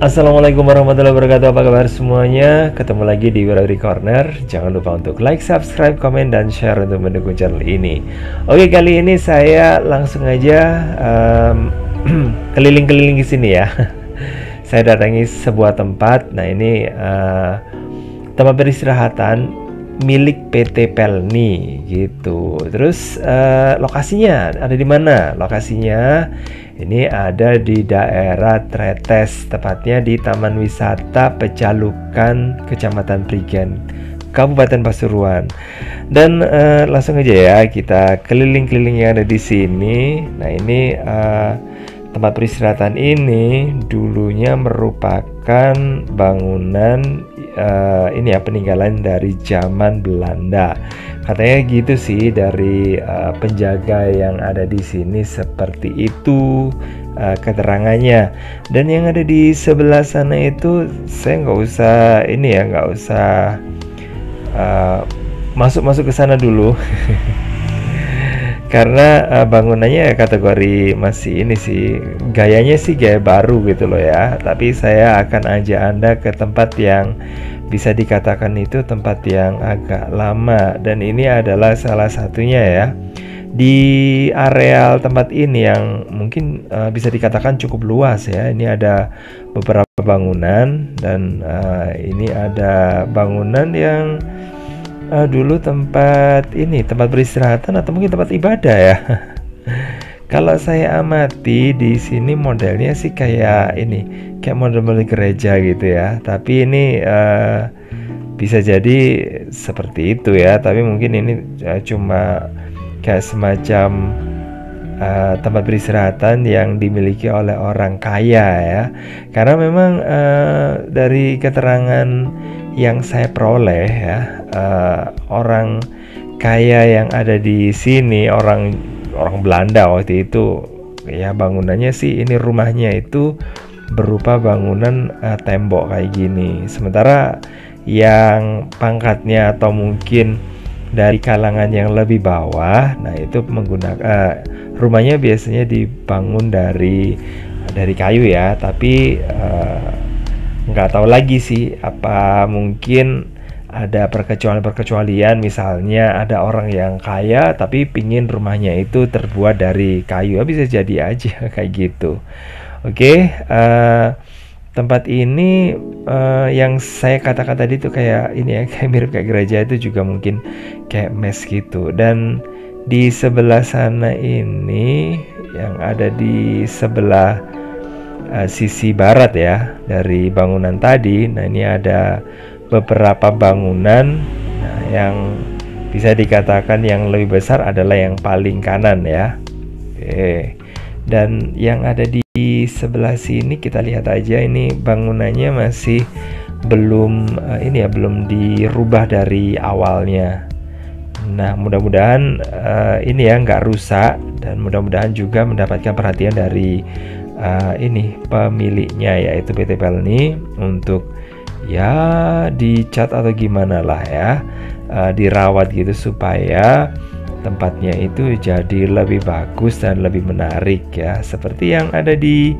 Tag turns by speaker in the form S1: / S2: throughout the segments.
S1: Assalamualaikum warahmatullahi wabarakatuh. Apa kabar semuanya? Ketemu lagi di Wiraudi Corner. Jangan lupa untuk like, subscribe, komen, dan share untuk mendukung channel ini. Oke, kali ini saya langsung aja keliling-keliling di sini ya. Saya datangi sebuah tempat. Nah, ini tempat peristirahatan milik PT Pelni gitu. Terus lokasinya ada di mana? Lokasinya ini ada di daerah Tretes, tepatnya di Taman Wisata Pecalukan, Kecamatan Prigen, Kabupaten Pasuruan. Dan langsung aja ya kita keliling-keliling yang ada di sini. Nah, ini tempat peristirahatan ini dulunya merupakan bangunan ini ya, peninggalan dari zaman Belanda. Katanya gitu sih dari penjaga yang ada di sini, seperti itu keterangannya. Dan yang ada di sebelah sana itu saya nggak usah ini ya, nggak usah masuk ke sana dulu. Karena bangunannya kategori masih ini sih, gayanya sih gaya baru gitu loh ya. Tapi saya akan ajak Anda ke tempat yang bisa dikatakan itu tempat yang agak lama, dan ini adalah salah satunya ya. Di areal tempat ini yang mungkin bisa dikatakan cukup luas ya. Ini ada beberapa bangunan, dan ini ada bangunan yang dulu tempat peristirahatan atau mungkin tempat ibadah ya. Kalau saya amati di sini modelnya sih kayak ini, kayak model-model gereja gitu ya. Tapi ini bisa jadi seperti itu ya. Tapi mungkin ini cuma kayak semacam tempat peristirahatan yang dimiliki oleh orang kaya ya. Karena memang dari keterangan yang saya peroleh ya, orang kaya yang ada di sini, orang Belanda waktu itu ya, bangunannya sih ini, rumahnya itu berupa bangunan tembok kayak gini. Sementara yang pangkatnya atau mungkin dari kalangan yang lebih bawah, nah itu menggunakan rumahnya biasanya dibangun dari kayu ya. Tapi nggak tahu lagi sih, apa mungkin ada perkecualian, misalnya ada orang yang kaya tapi pingin rumahnya itu terbuat dari kayu, bisa jadi aja kayak gitu. Oke, tempat ini yang saya katakan tadi itu kayak ini ya, kayak mirip kayak gereja, itu juga mungkin kayak mes gitu. Dan di sebelah sana ini, yang ada di sebelah sisi barat ya dari bangunan tadi, nah ini ada beberapa bangunan. Nah, yang bisa dikatakan yang lebih besar adalah yang paling kanan ya. Oke. Dan yang ada di sebelah sini kita lihat aja, ini bangunannya masih belum ini ya, belum dirubah dari awalnya. Nah, mudah-mudahan ini ya nggak rusak, dan mudah-mudahan juga mendapatkan perhatian dari ini pemiliknya, yaitu PT Pelni, untuk ya dicat atau gimana lah ya, dirawat gitu supaya tempatnya itu jadi lebih bagus dan lebih menarik ya. Seperti yang ada di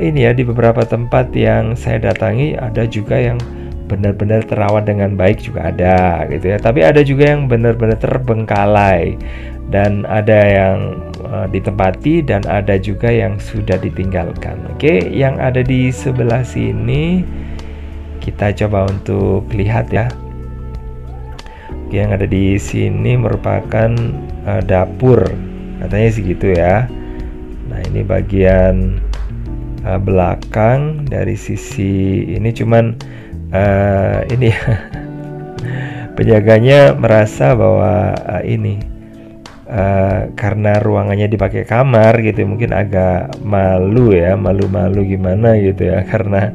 S1: ini ya, di beberapa tempat yang saya datangi, ada juga yang benar-benar terawat dengan baik juga ada gitu ya. Tapi ada juga yang benar-benar terbengkalai, dan ada yang ditempati, dan ada juga yang sudah ditinggalkan. Oke, yang ada di sebelah sini kita coba untuk lihat ya. Oke, yang ada di sini merupakan dapur, katanya sih gitu ya. Nah, ini bagian belakang dari sisi ini, cuman ini ya, penjaganya merasa bahwa ini karena ruangannya dipakai kamar gitu, mungkin agak malu ya, malu-malu gimana gitu ya, karena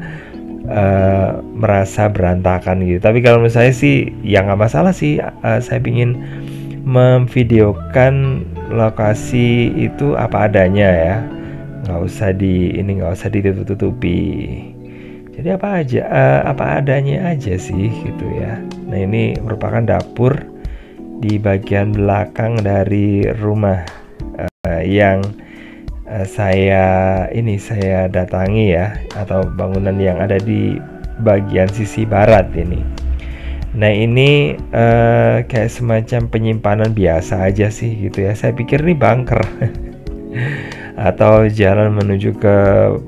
S1: merasa berantakan gitu. Tapi kalau menurut saya sih ya nggak masalah sih. Saya ingin memvideokan lokasi itu apa adanya ya, nggak usah ditutup-tutupi. Jadi apa adanya aja sih gitu ya. Nah, ini merupakan dapur di bagian belakang dari rumah yang saya datangi ya, atau bangunan yang ada di bagian sisi barat ini. Nah ini kayak semacam penyimpanan biasa aja sih gitu ya. Saya pikir ini bunker atau jalan menuju ke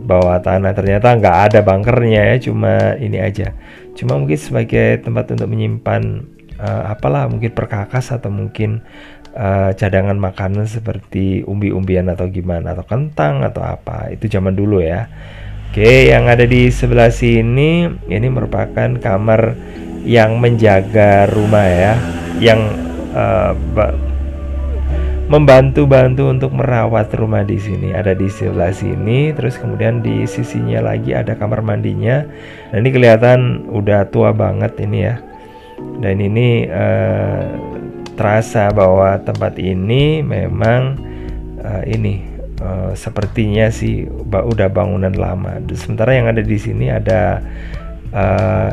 S1: bawah tanah. Ternyata nggak ada bunkernya ya, cuma ini aja. Cuma mungkin sebagai tempat untuk menyimpan apalah, mungkin perkakas atau mungkin cadangan makanan seperti umbi-umbian atau gimana, atau kentang atau apa. Itu zaman dulu ya. Oke, yang ada di sebelah sini ini merupakan kamar yang menjaga rumah ya, yang membantu-bantu untuk merawat rumah di sini. Ada di sebelah sini, terus kemudian di sisinya lagi ada kamar mandinya. Nah ini kelihatan udah tua banget ini ya. Dan ini terasa bahwa tempat ini memang sepertinya sih udah bangunan lama. Sementara yang ada di sini ada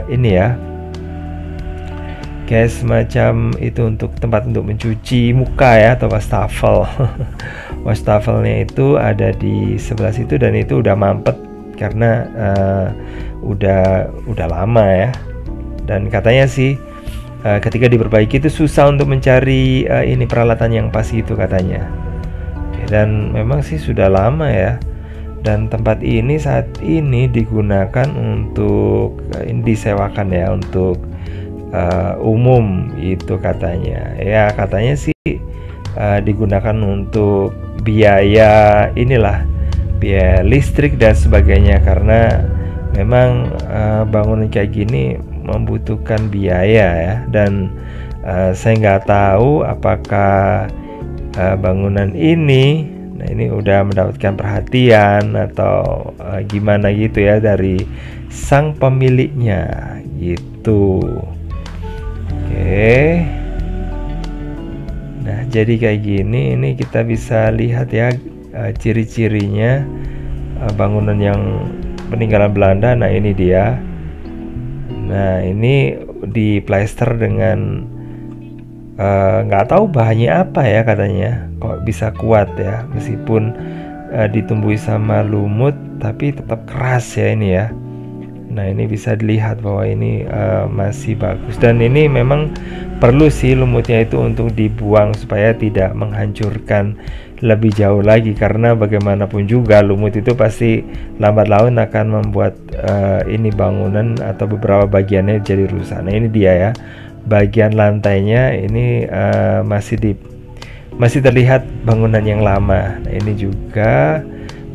S1: ini ya, kayak semacam itu untuk tempat untuk mencuci muka ya, atau wastafel. Wastafelnya itu ada di sebelah situ, dan itu udah mampet karena udah lama ya. Dan katanya sih ketika diperbaiki itu susah untuk mencari ini peralatan yang pas itu katanya. Dan memang sih sudah lama ya. Dan tempat ini saat ini digunakan untuk disewakan ya, untuk umum itu katanya. Ya katanya sih digunakan untuk biaya biaya listrik dan sebagainya, karena memang bangunan kayak gini membutuhkan biaya ya. Dan saya nggak tahu apakah bangunan ini udah mendapatkan perhatian atau gimana gitu ya dari sang pemiliknya gitu. Oke. Nah, jadi kayak gini, ini kita bisa lihat ya ciri-cirinya bangunan yang peninggalan Belanda. Nah, ini dia. Nah, ini diplester dengan nggak tahu bahannya apa ya, katanya kok bisa kuat ya, meskipun ditumbuhi sama lumut tapi tetap keras ya ini ya. Nah ini bisa dilihat bahwa ini masih bagus, dan ini memang perlu sih lumutnya itu untuk dibuang supaya tidak menghancurkan lebih jauh lagi, karena bagaimanapun juga lumut itu pasti lambat laun akan membuat ini bangunan atau beberapa bagiannya jadi rusak. Nah ini dia ya, bagian lantainya ini masih terlihat bangunan yang lama. Nah ini juga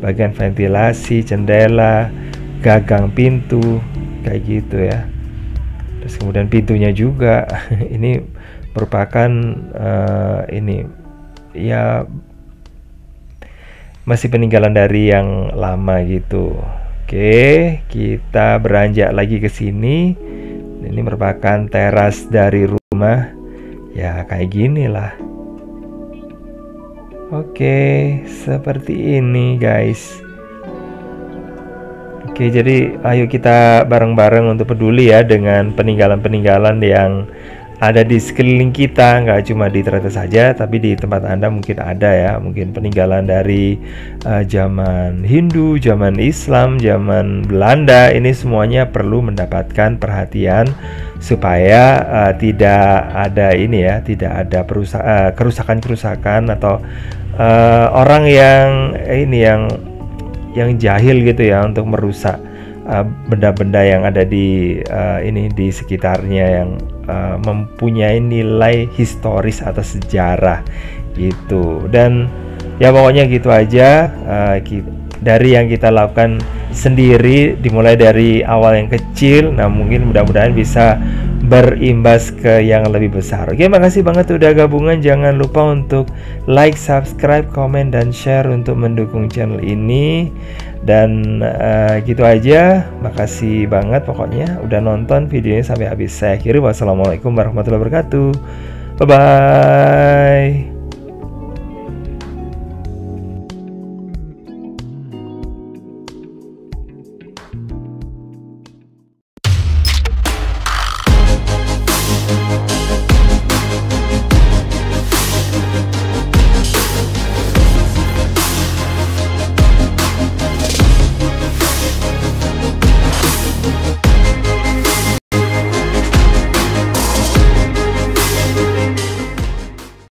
S1: bagian ventilasi, jendela, gagang pintu kayak gitu ya. Terus kemudian pintunya juga ini merupakan ini ya masih peninggalan dari yang lama gitu. Oke, kita beranjak lagi ke sini. Ini merupakan teras dari rumah ya, kayak gini lah. Oke, seperti ini guys. Oke, jadi ayo kita bareng-bareng untuk peduli ya dengan peninggalan-peninggalan yang ada di sekeliling kita. Nggak cuma di Teratai saja, tapi di tempat Anda mungkin ada ya, mungkin peninggalan dari zaman Hindu, zaman Islam, zaman Belanda. Ini semuanya perlu mendapatkan perhatian supaya tidak ada ini ya, tidak ada kerusakan-kerusakan atau orang yang ini yang jahil gitu ya untuk merusak benda-benda yang ada di ini di sekitarnya yang mempunyai nilai historis atau sejarah gitu. Dan ya pokoknya gitu aja dari yang kita lakukan sendiri, dimulai dari awal yang kecil. Nah mungkin mudah-mudahan bisa berimbas ke yang lebih besar. Oke, makasih banget udah gabungan. Jangan lupa untuk like, subscribe, komen, dan share untuk mendukung channel ini. Dan gitu aja. Makasih banget pokoknya udah nonton videonya sampai habis. Saya akhiri. Wassalamualaikum warahmatullahi wabarakatuh. Bye bye.